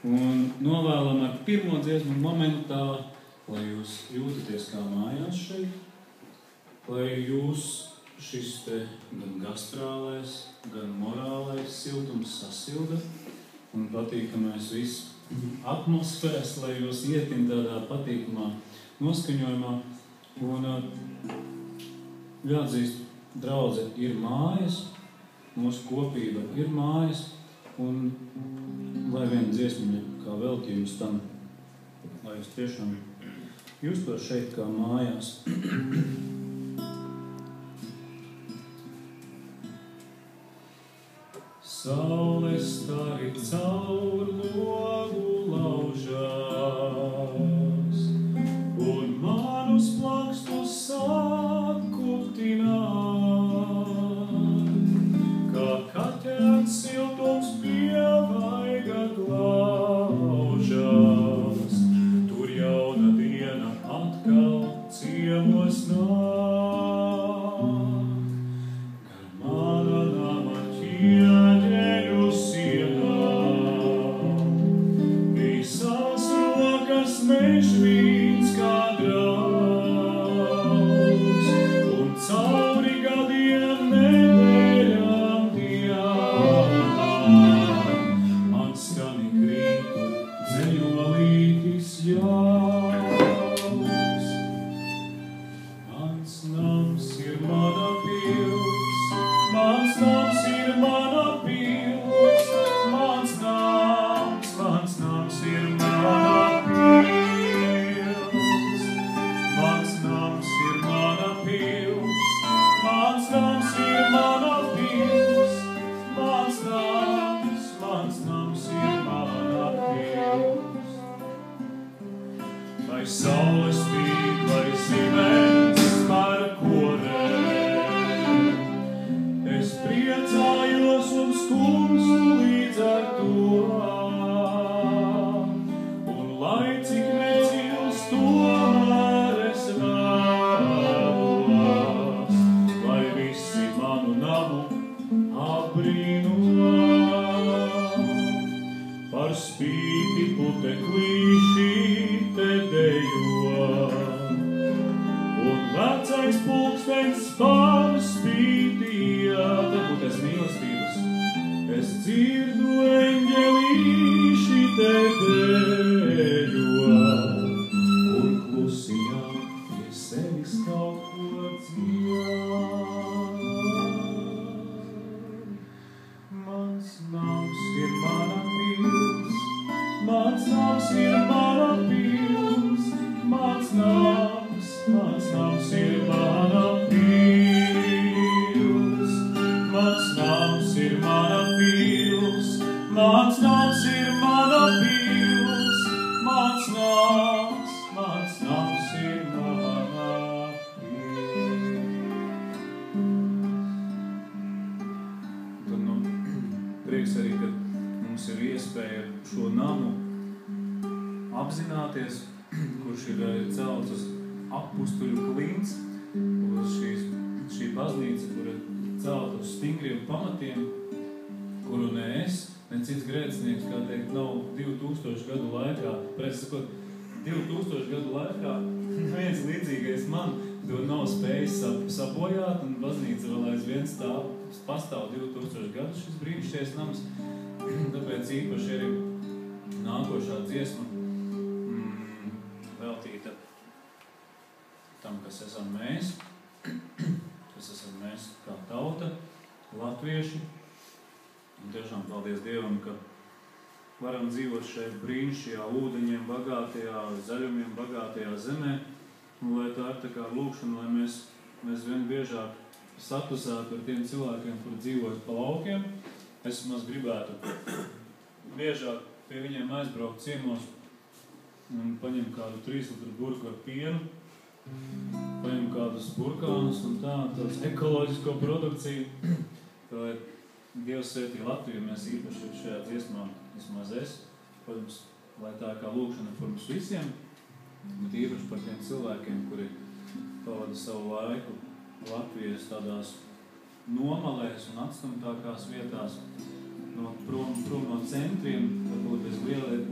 Un novēlam ar pirmo dziesmu momentā, lai jūs jūtaties kā mājās šeit, lai jūs šis te gan gastrālais, gan morālais siltums sasilda un patīkamais viss atmosfēras, lai jūs ietin tādā patīkamā noskaņojumā. Un jāatzīst, draudze ir mājas, mūsu kopība ir mājas, un lai viena dziesmiņa kā veltījums tam, lai jūs tiešām justos šeit kā mājās. Saule stari caur logu laužās, un manus plakstus sāk kurtināt, kā kaķēns siltums pie vaiga glaužās. Tur jauna diena atkal ciemos nāk, gar mana nama ķieģeļu sienām. Visās rokas mežvīns kā draugs, un cauri gadiem nedēļām man skani krītu dzeļolītis jauks. Mans nams ir mana pils, mans nams ir mana pils, mans nams ir mana pils, mans nams ir mana pils, mans nams ir mana pils, mans nams ir mana pils. Vai saule spīd, vai zibens par korēm, es priecājos un skumstu līdz ar to. Un lai cik necils, tomēr es vēlos, lai visi manu namu apbrīno. Par spīti puteklīši te dejo, un vecais pulkstenis par spīti iet. Būties mīlestības, es dzirdu eņģelīši te dejo, un klusiņā pie sevis kaut ko dzied. Mans nams ir mana pils, mans nams ir mana pils, mans nams ir mana pils, mans nams ir mana pils, mans nams ir mana pils, mans nams ir mana pils. Tad, prieks arī, ka mums ir iespēja šo namu apzināties, kurš ir celts uz apustuļu klints, uz šī baznīca, kur ir celta uz stingriem pamatiem, kuru ne es, ne cits grēcinieks, kā teikt, nav 2000 gadu laikā, pēc sakot, 2000 gadu laikā viens līdzīgais man to nav spējis sabojāt, un baznīca vēl aizvien pastāv 2000 gadus šis brīnišķīgais nams. Tāpēc īpaši arī nākošā dziesma veltīta tam, kas esam mēs, kā tauta, latvieši. Un tiešām paldies Dievam, ka varam dzīvot šeit brīnišķīgajā ūdeņiem bagātajā, zaļumiem bagātajā zemē. Un lai tā ir tā kā lūkšana, lai mēs vien biežāk satusētu ar tiem cilvēkiem, kuri dzīvojas pa laukiem. Es maz gribētu biežāk pie viņiem aizbraukt ciemos un paņem kādu 3 litru burku ar pienu, paņem kādus burkānus un tāds ekoloģisko produkciju. Lai Dievs svētī Latviju, mēs īpaši šajā dziesmā, vismaz es, protams, lai tā kā lūkšana par mums visiem, bet īpaši par tiem cilvēkiem, kuri pavada savu laiku Latvijas tādās nomalēs un atstumtākās vietās, prom no centriem, varbūt bez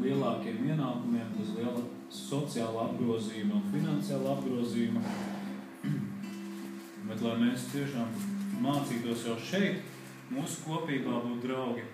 lielākiem ienākumiem, bez liela sociāla apgrozījuma un finansiāla apgrozījuma. Bet lai mēs tiešām mācītos jau šeit, mūsu kopībā būt draugi,